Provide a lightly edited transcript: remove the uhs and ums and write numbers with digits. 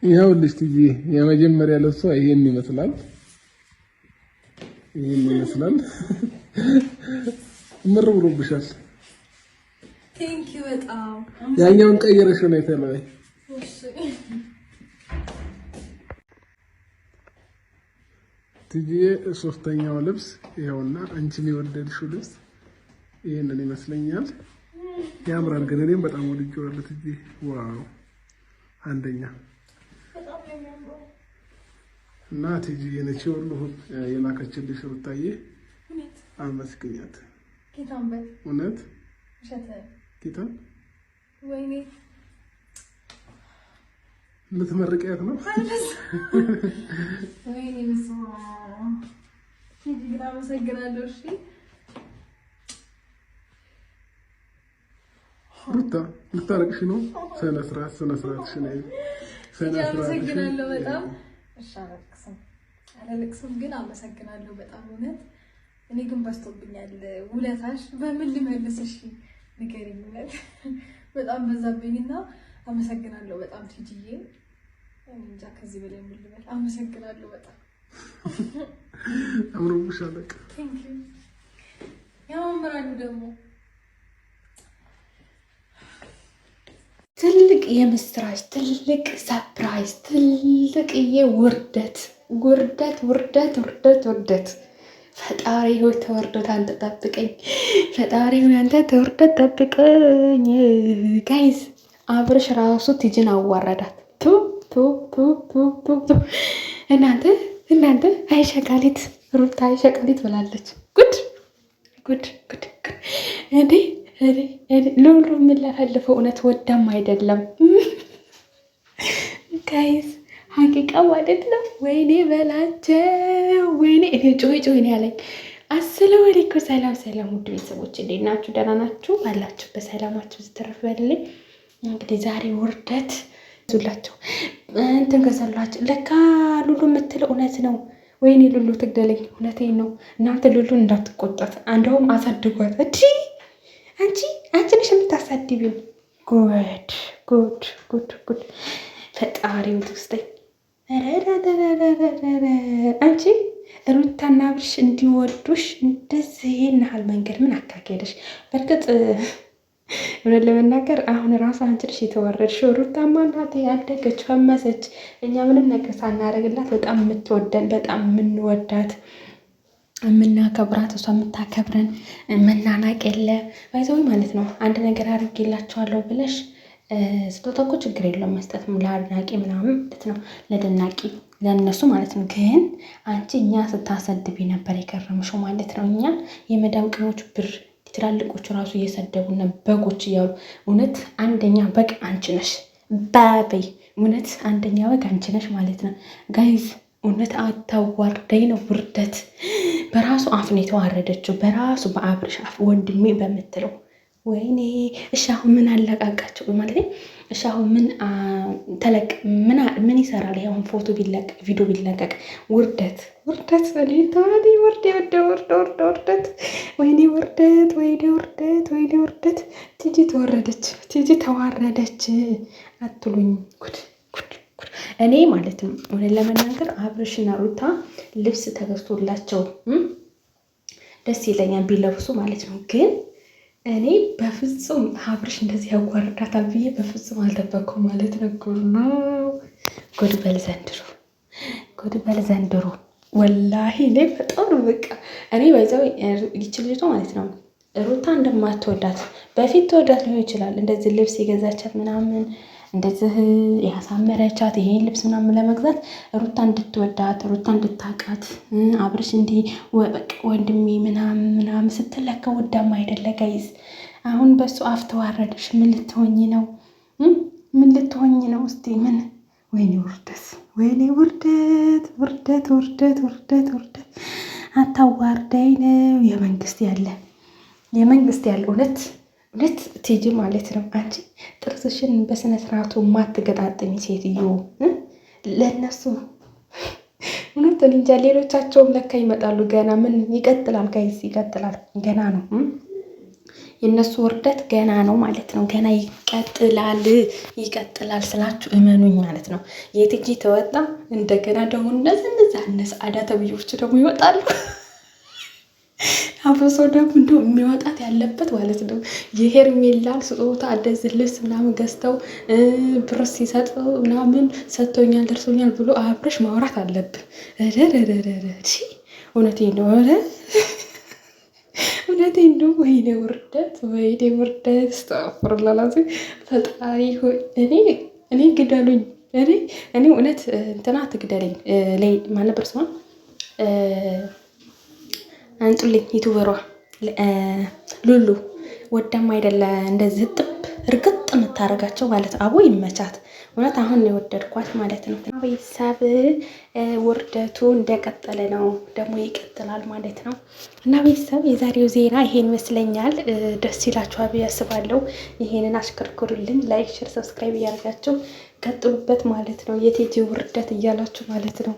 ይኸውልሽ ትዬ የመጀመሪያ ልብሷ ይሄን ይመስላል። ምር ብሎብሻል። ቴንክ ዩ በጣም ያኛውን ቀየረሽ ነው የተለይ። ትዬ ሶስተኛው ልብስ ይኸውና፣ አንቺን የወደድሽው ልብስ ይሄንን ይመስለኛል። ያምራል፣ ግን እኔም በጣም ወድጄዋለሁ ትዬ። ዋው አንደኛ እና ትዬ የነች ሁሉ የላከችልሽ ሩታዬ አመስግኛት። እውነት ጌታን ወይኔ ልትመርቂያት ነው? ወይኔ ምስማ ትዬ አመሰግናለሁ። እሺ ሩታ ልታረቅሽ ነው? ስነ ስርዓትሽ ነው። አመሰግናለሁ በጣም። እሺ አላለቅስም ግን አመሰግናለሁ በጣም እውነት። እኔ ግን በዝቶብኛል ውለታሽ። በምን ልመልስሽ ንገሪኝ። እውነት በጣም በዛብኝና አመሰግናለሁ በጣም ትዬ። እንጃ ከዚህ በላይ ምን ልበል። አመሰግናለሁ በጣም አምሮብሻል። ቴንክ ዩ ያማምራሉ ደግሞ። ትልቅ የምስራች፣ ትልቅ ሰርፕራይዝ፣ ትልቅዬ ውርደት። ፈጣሪ ሆይ ተወርዶት አንተ ጠብቀኝ። ፈጣሪ ሆይ አንተ ተወርዶት ጠብቀኝ። ጋይዝ አብርሽ ራሱ ቲጂን አዋረዳት። እናንተ አይሸቃሊት ሩታ አይሸቃሊት ብላለች። ጉድ እንዴ! ሉሉ የምንለፈልፈው እውነት ወዳም አይደለም ጋይዝ፣ ሀቂቃ ማለት ነው። ወይኔ በላቸው፣ ወይኔ እኔ ጮይ ነው ያለኝ። አሰላሙ አለይኩም። ሰላም ውድ ቤተሰቦች እንዴት ናችሁ? ደህና ናችሁ? ባላችሁ በሰላማችሁ ዝተረፍ በልልኝ። እንግዲህ ዛሬ ውርደት ዙላቸው እንትን ገዛላችሁ። ለካ ሉሉ የምትለው እውነት ነው። ወይኔ ሉሉ ትግደለኝ። እውነቴን ነው። እናንተ ሉሉን እንዳትቆጣት፣ እንደውም አሳድጓት። አንቺ ነሽ የምታሳድቢው። ጉድ ፈጣሪው ትውስጠኝ። አንቺ ሩታና አብርሽ እንዲወዱሽ እንደዚህ ይሄን ያህል መንገድ ምን አካሄደሽ? በእርግጥ እውነት ለመናገር አሁን ራሱ አንቺ ነሽ የተዋረድሽው። ሩታማ እናቴ ያደገች ፈመሰች። እኛ ምንም ነገር ሳናደርግላት በጣም የምትወደን በጣም የምንወዳት የምናከብራት እሷ የምታከብረን መናናቅ የለ ባይዘዊ ማለት ነው። አንድ ነገር አድርጌላቸዋለሁ ብለሽ ስጦታ እኮ ችግር የለውም መስጠት፣ ለአድናቂ ምናምን ማለት ነው፣ ለደናቂ ለእነሱ ማለት ነው። ግን አንቺ እኛ ስታሰድቢ ነበር የከረምሽው ማለት ነው። እኛ የመዳም ቅኖች ብር ትላልቆቹ ራሱ እየሰደቡና በጎች እያሉ እውነት አንደኛ በግ አንቺ ነሽ ባበይ፣ እውነት አንደኛ በግ አንቺ ነሽ ማለት ነው ጋይዝ። እውነት አታዋርደኝ ነው ውርደት። በራሱ አፍ ነው የተዋረደችው፣ በራሱ በአብርሽ አፍ ወንድሜ በምትለው። ወይኔ እሺ አሁን ምን አለቃቃቸው ማለት ነው? እሺ አሁን ምን ይሰራል? አሁን ፎቶ ቢለቀቅ ቪዲዮ ቢለቀቅ ውርደት። ወይኔ ውርደት። ቲጂ ተዋረደች አትሉኝ? ጉድ እኔ ማለት ነው እውነት ለመናገር አብርሽና ሩታ ልብስ ተገዝቶላቸው ደስ ይለኛል ቢለብሱ ማለት ነው። ግን እኔ በፍጹም አብርሽ እንደዚህ ያዋርዳታል ብዬ በፍጹም አልጠበኩም ማለት ነው። ጉድ በል ዘንድሮ ወላሂ። እኔ በጣም በቃ እኔ ባይዛው ይችልጅ ማለት ነው ሩታ እንደማትወዳት በፊት ተወዳት ሊሆን ይችላል። እንደዚህ ልብስ የገዛቻት ምናምን እንደዚህ ያሳመረቻት ይሄን ልብስ ምናምን ለመግዛት ሩታ እንድትወዳት ሩታ እንድታቃት አብርሽ እንዲህ ወንድሜ ምናምን ስትለካ ወዳማ አይደለ ጋይዝ። አሁን በሱ አፍ ተዋረደሽ። ምን ልትሆኝ ነው? እስቲ ምን? ወይኔ ውርደት። አታዋርደኝ ነው የመንግስት ያለ እውነት ቲጂ ማለት ነው። አንቺ ጥርስሽን በስነ ስርዓቱ ማትገጣጥሚ ሴትዮ ለነሱ እውነት እንጃ። ሌሎቻቸውም ለካ ይመጣሉ ገና። ምን ይቀጥላል ጋይስ? ይቀጥላል ገና ነው። የእነሱ ውርደት ገና ነው ማለት ነው። ገና ይቀጥላል ስላችሁ እመኑኝ ማለት ነው። የቲጂ ተወጣ እንደገና ደግሞ እነዚህ አዳ ተብዬዎች ደግሞ ይወጣሉ። አብሶ ደግሞ እንደው የሚወጣት ያለበት ማለት ነው የሄርሜላን ስጦታ እንደዚህ ልብስ ምናምን ገዝተው ብር ሲሰጥ ምናምን ሰጥቶኛል ደርሶኛል ብሎ አብረሽ ማውራት አለብን። እውነቴን ነው እውነቴን ነው። ወይኔ ውርደት ስተፍርላላዚ ፈጣሪ ሆይ እኔ ግደሉኝ። እኔ እውነት እንትና ትግደለኝ ላይ ማነበር ስማ አንጡልኝ ዩቱበሯ ሉሉ ወዳም አይደለ እንደዚህ ጥብ እርግጥ የምታደርጋቸው ማለት አቦ ይመቻት። እውነት አሁን ነው የወደድኳት ማለት ነው። ቤተሰብ ውርደቱ እንደቀጠለ ነው፣ ደግሞ ይቀጥላል ማለት ነው። እና ቤተሰብ የዛሬው ዜና ይሄን ይመስለኛል። ደስ ይላችኋል ብዬ አስባለሁ። ይሄንን አሽከርክሩልኝ፣ ላይክ፣ ሼር፣ ሰብስክራይብ እያደረጋችሁ ቀጥሉበት ማለት ነው። የቲጂ ውርደት እያላችሁ ማለት ነው።